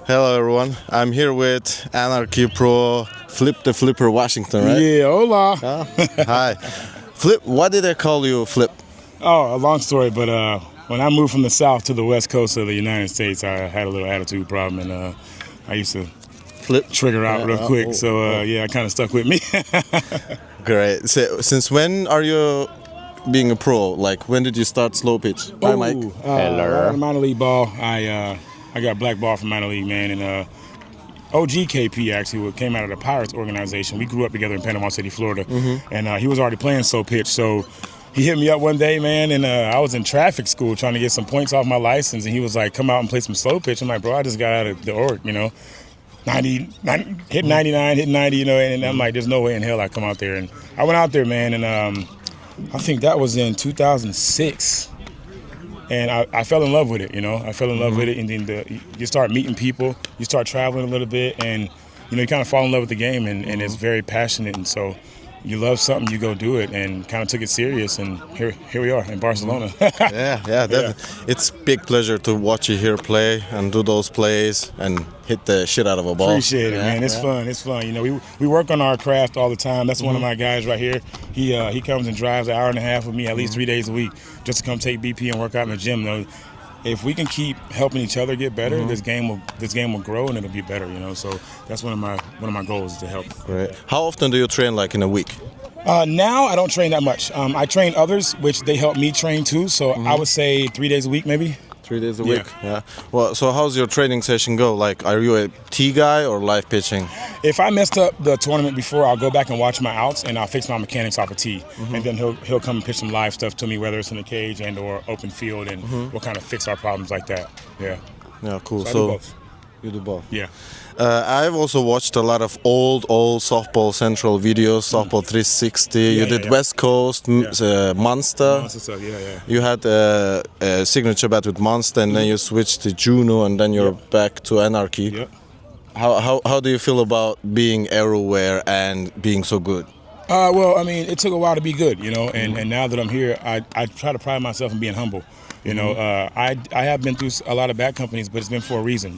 Hello, everyone. I'm here with Anarchy Pro Flip the Flipper Washington, right? Yeah, hola. Hi. Flip, what did they call you, Flip? Oh, a long story, but when I moved from the South to the West Coast of the United States, I had a little attitude problem, and I used to Flip? trigger out real quick. So, yeah, it kind of stuck with me. Great. So, since when are you being a pro? Like, when did you start slow pitch? Hi, Mike. Right on minor league ball, I got blackballed from minor league, man, and OGKP actually came out of the Pirates organization. We grew up together in Panama City, Florida, and he was already playing slow pitch. So he hit me up one day, man, and I was in traffic school trying to get some points off my license, and he was like, "Come out and play some slow pitch." I'm like, "Bro, I just got out of the org, hit 99, hit 90, and I'm like, there's no way in hell I come out there." And I went out there, man, and I think that was in 2006. And I fell in love with it, I fell in love with it, and then you start meeting people, you start traveling a little bit, and you kind of fall in love with the game, and it's very passionate, and so you love something, you go do it, and kind of took it serious, and here we are in Barcelona. Yeah, definitely. It's big pleasure to watch you here play and do those plays and hit the shit out of a ball. Appreciate it, man. It's fun. It's fun. We work on our craft all the time. That's one of my guys right here. He comes and drives an hour and a half with me at least 3 days a week just to come take BP and work out in the gym. If we can keep helping each other get better, this game will grow and it'll be better. So that's one of my goals is to help. Great. How often do you train, like in a week? Now I don't train that much. I train others, which they help me train too. So I would say 3 days a week, maybe. 3 days a week. Yeah. Well, so how's your training session go? Like, are you a tee guy or live pitching? If I messed up the tournament before, I'll go back and watch my outs, and I'll fix my mechanics off a tee, and then he'll come and pitch some live stuff to me, whether it's in the cage and or open field, and we'll kind of fix our problems like that. Yeah. Yeah, cool. So I do both. You do both. Yeah. I've also watched a lot of old Softball Central videos, Softball 360. You did West Coast, Monster. Monster stuff, yeah. You had a signature bat with Monster, and then you switched to Juno, and then you're back to Anarchy. Yep. How do you feel about being everywhere and being so good? Well, I mean, it took a while to be good, and now that I'm here, I try to pride myself in being humble. I have been through a lot of bad companies, but it's been for a reason.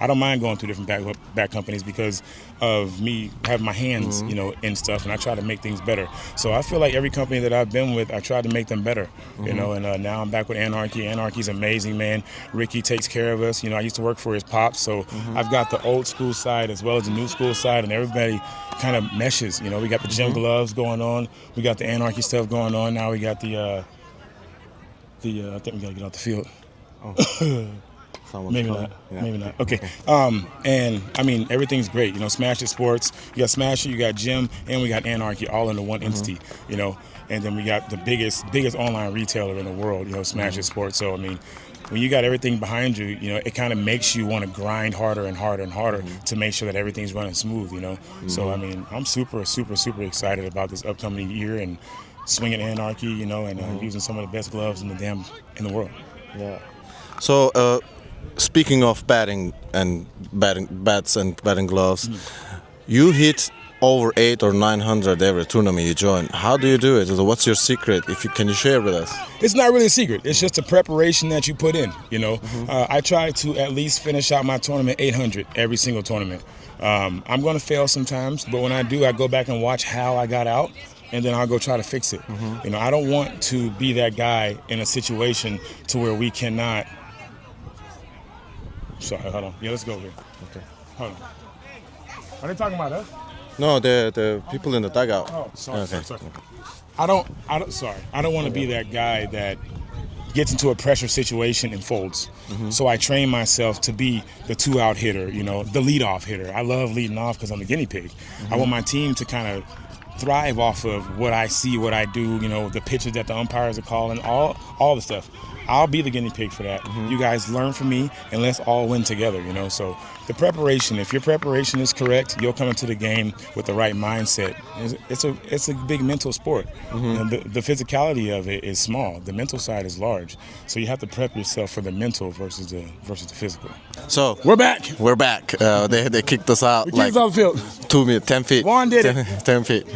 I don't mind going through different bad companies because of me having my hands, in stuff, and I try to make things better. So I feel like every company that I've been with, I try to make them better. And now I'm back with Anarchy. Anarchy's amazing, man. Ricky takes care of us. I used to work for his pops, so I've got the old school side as well as the new school side, and everybody kind of meshes. We got the gym gloves going on, we got the Anarchy stuff going on. Now we got I think we gotta get off the field. Maybe not. Yeah. Maybe not. Okay. And I mean, everything's great. Smash It Sports. You got Smash It, you got Gym, and we got Anarchy all into one entity. And then we got the biggest online retailer in the world. Smash It Sports. So I mean, when you got everything behind you, it kind of makes you want to grind harder and harder and harder to make sure that everything's running smooth. So I mean, I'm super excited about this upcoming year and swinging Anarchy, and using some of the best gloves in the world. Yeah. So, speaking of batting bats and batting gloves, you hit over 800 or 900 every tournament you join. How do you do it? What's your secret? Can you share with us? It's not really a secret. It's just the preparation that you put in. I try to at least finish out my tournament 800 every single tournament. I'm going to fail sometimes, but when I do, I go back and watch how I got out, and then I'll go try to fix it. I don't want to be that guy in a situation to where we cannot. Sorry, hold on. Yeah, let's go here. Okay. Hold on. Are they talking about us? No, the people in the dugout. Oh, sorry. Okay. Sorry. I don't want to be that guy that gets into a pressure situation and folds. So I train myself to be the 2-out hitter, the leadoff hitter. I love leading off because I'm the guinea pig. I want my team to kind of thrive off of what I see, what I do, the pitches that the umpires are calling, all the stuff. I'll be the guinea pig for that. You guys learn from me, and let's all win together, So the preparation, if your preparation is correct, you'll come into the game with the right mindset. It's a big mental sport. The physicality of it is small. The mental side is large. So you have to prep yourself for the mental versus the physical. So we're back. We're back. They kicked us out. We kicked us off the field. 2 minutes, 10 feet. Juan did it. 10 feet.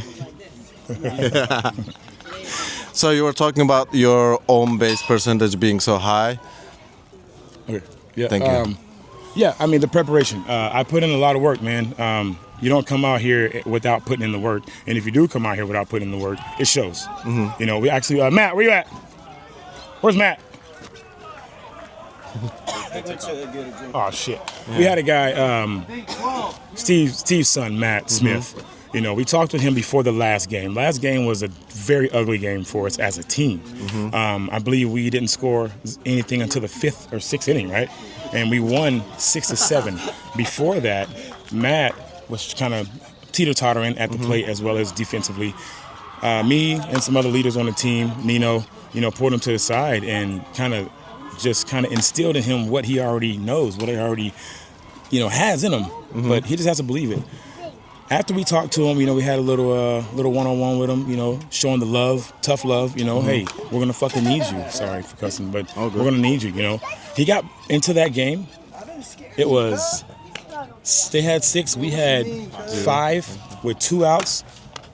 So you were talking about your on base percentage being so high. Okay. Yeah. Thank you. Yeah, I mean the preparation. I put in a lot of work, man. You don't come out here without putting in the work, and if you do come out here without putting in the work, it shows. You know, we actually Matt, where you at? Where's Matt? Oh shit. Yeah. We had a guy, Steve's son, Matt Smith. You know, we talked with him before the last game. Last game was a very ugly game for us as a team. I believe we didn't score anything until the 5th or 6th inning, right? And we won 6-7. Before that, Matt was kind of teeter-tottering at the plate as well as defensively. Me and some other leaders on the team, Nino, you know, pulled him to the side and kind of instilled in him what he already knows, what he already, you know, has in him. But he just has to believe it. After we talked to him, you know, we had a little one-on-one with him, you know, showing the love, tough love, you know, hey, we're going to fucking need you. Sorry for cussing, but we're going to need you, you know. He got into that game. It was, they had 6, we had 5 with 2 outs,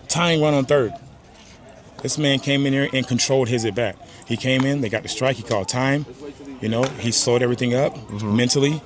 tying run on 3rd. This man came in here and controlled his at-bat. He came in, they got the strike, he called time, you know, he slowed everything up mentally.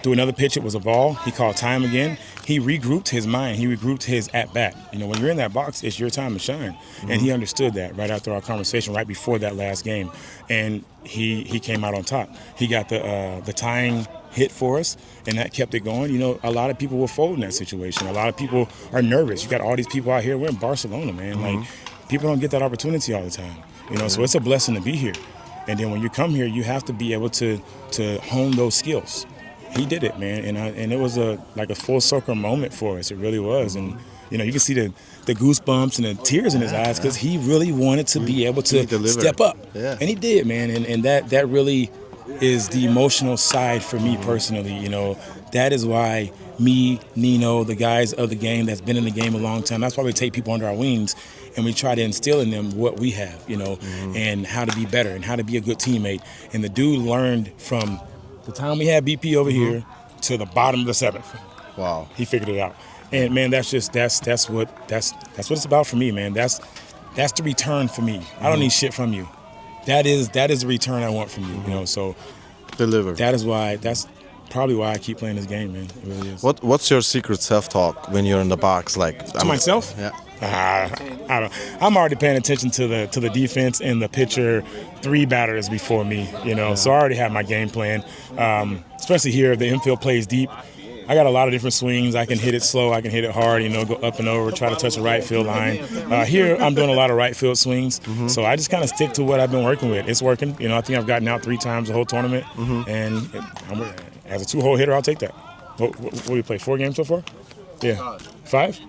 Threw another pitch, it was a ball. He called time again. He regrouped his mind. He regrouped his at-bat. You know, when you're in that box, it's your time to shine. And he understood that right after our conversation, right before that last game. And he came out on top. He got the tying hit for us, and that kept it going. You know, a lot of people will fold in that situation. A lot of people are nervous. You got all these people out here. We're in Barcelona, man. Like, people don't get that opportunity all the time. You know, so it's a blessing to be here. And then when you come here, you have to be able to hone those skills. He did it, man, and it was like a full circle moment for us. It really was, and you know you can see the goosebumps and the tears in his eyes because he really wanted to be able to step up, and he did, man. And that really is the emotional side for me personally. You know, that is why me, Nino, the guys of the game that's been in the game a long time. That's why we take people under our wings and we try to instill in them what we have, you know, and how to be better and how to be a good teammate. And the dude learned from the time we had BP over here to the bottom of the 7th. Wow. He figured it out. And man, that's what it's about for me, man. That's the return for me. I don't need shit from you. That is the return I want from you, you know. So deliver. That's probably why I keep playing this game, man. It really is. What's your secret self-talk when you're in the box, like to myself? Yeah. I don't. I'm already paying attention to the defense and the pitcher, 3 batters before me. You know, so I already have my game plan. Especially here, if the infield plays deep, I got a lot of different swings. I can hit it slow, I can hit it hard. You know, go up and over, try to touch the right field line. Here, I'm doing a lot of right field swings. So I just kind of stick to what I've been working with. It's working. You know, I think I've gotten out 3 times the whole tournament, and as a 2-hole hitter, I'll take that. What do you play? 4 games so far? Yeah, 5.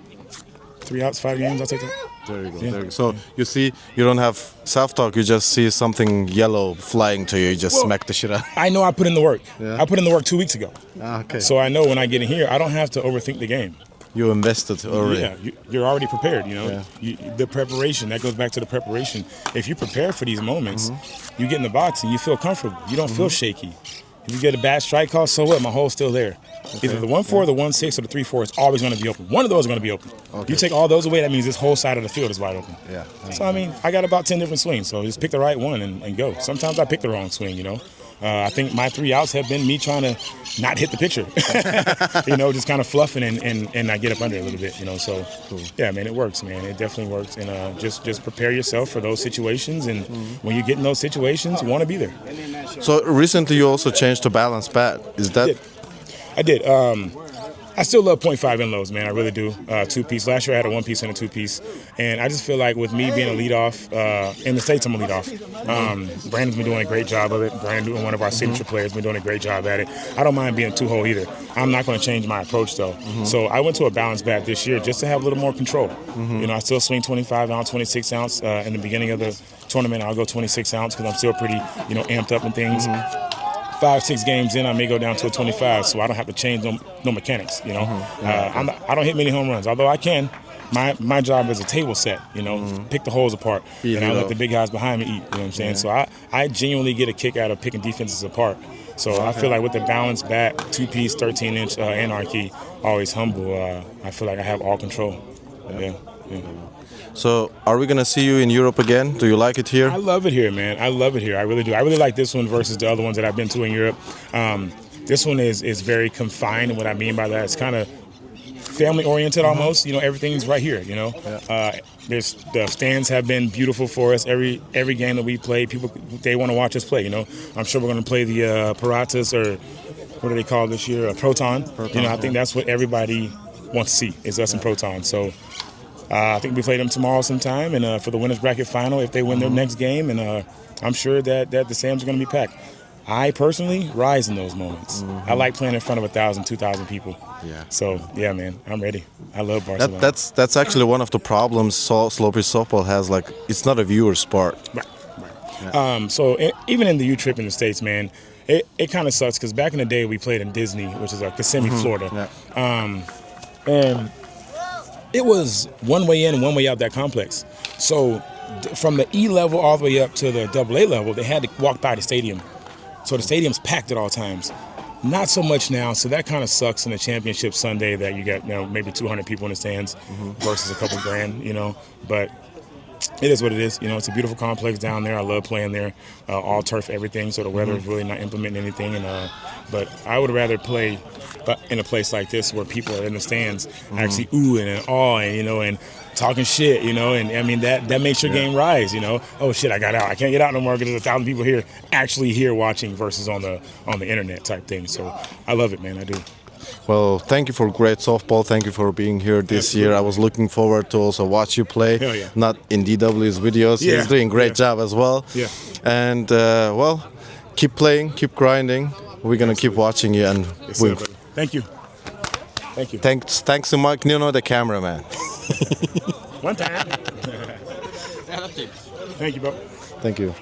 3 outs, 5 games, I'll take that. There you go. Yeah. There you go. So you see, you don't have self-talk. You just see something yellow flying to you. You just smack the shit out. I know I put in the work. Yeah. I put in the work 2 weeks ago. Okay. So I know when I get in here, I don't have to overthink the game. You invested already. Yeah, you're already prepared. You know, the preparation. That goes back to the preparation. If you prepare for these moments, you get in the box and you feel comfortable. You don't feel shaky. If you get a bad strike call, so what? My hole's still there. Okay. Either the 1-4, the 1-6, or the 3-4 is always going to be open. One of those are going to be open. Okay. You take all those away, that means this whole side of the field is wide open. Yeah. So, I mean, I got about 10 different swings, so just pick the right one and go. Sometimes I pick the wrong swing, you know. I think my 3 outs have been me trying to not hit the pitcher. You know, just kind of fluffing and I get up under it a little bit, you know. So, yeah, man, it works, man. It definitely works. And just prepare yourself for those situations. And when you get in those situations, you want to be there. So recently you also changed to balanced bat. Is that? I did. I still love .5 in-lows, man. I really do. 2-piece. Last year I had a 1-piece and a 2-piece. And I just feel like with me being a leadoff, in the States I'm a leadoff. Brandon's been doing a great job of it. Brandon, one of our signature players, been doing a great job at it. I don't mind being 2-hole either. I'm not going to change my approach, though. So I went to a balanced bat this year just to have a little more control. You know, I still swing 25 ounce, 26 ounce. In the beginning of the tournament, I'll go 26 ounce because I'm still pretty, you know, amped up and things. 5-6 games in, I may go down to a 25, so I don't have to change no mechanics. You know, I don't hit many home runs, although I can. My job is a table set. You know, pick the holes apart, and I let the big guys behind me eat. You know what I'm saying? So I genuinely get a kick out of picking defenses apart. So I feel like with the balanced bat, 2-piece, 13-inch anarchy, always humble. I feel like I have all control. Yeah. So, are we gonna see you in Europe again? Do you like it here? I love it here, man. I love it here. I really do. I really like this one versus the other ones that I've been to in Europe. This one is very confined, and what I mean by that, it's kind of family oriented almost. You know, everything's right here. You know, there's the stands have been beautiful for us. Every game that we play, people they want to watch us play. You know, I'm sure we're going to play the Piratas, or what do they call this year? Proton. You know, I think that's what everybody wants to see is us and Proton. So I think we play them tomorrow sometime, and for the winners bracket final, if they win their next game, and I'm sure that the stands are going to be packed. I personally rise in those moments. I like playing in front of 1,000, 2,000 people. Yeah. So yeah, man, I'm ready. I love Barcelona. That's actually one of the problems slow pitch softball has. Like, it's not a viewer sport. Right. Yeah. So even in the U trip in the States, man, it kind of sucks because back in the day we played in Disney, which is Kissimmee, Florida. Yeah. And it was one way in, one way out that complex. So from the E level all the way up to the AA level, they had to walk by the stadium. So the stadium's packed at all times. Not so much now, so that kind of sucks in the championship Sunday that you got, maybe 200 people in the stands versus a couple grand, But it is what it is. It's a beautiful complex down there. I love playing there. All turf, everything. So the weather is really not implementing anything. But I would rather play in a place like this where people are in the stands actually oohing and awing, and talking shit, and I mean that makes your game rise, Oh shit, I got out. I can't get out no more because there's 1,000 people here actually here watching versus on the internet type thing. So I love it, man. I do. Well, thank you for great softball. Thank you for being here this year. I was looking forward to also watch you play. Hell yeah. Not in DW's videos. Yeah. He's doing a great job as well. Yeah. And well, keep playing, keep grinding. We're gonna keep watching you, and Yes, sir, buddy. Thank you. Thank you. Thanks to Mike Nuno, the cameraman. One time. Thank you, bro. Thank you.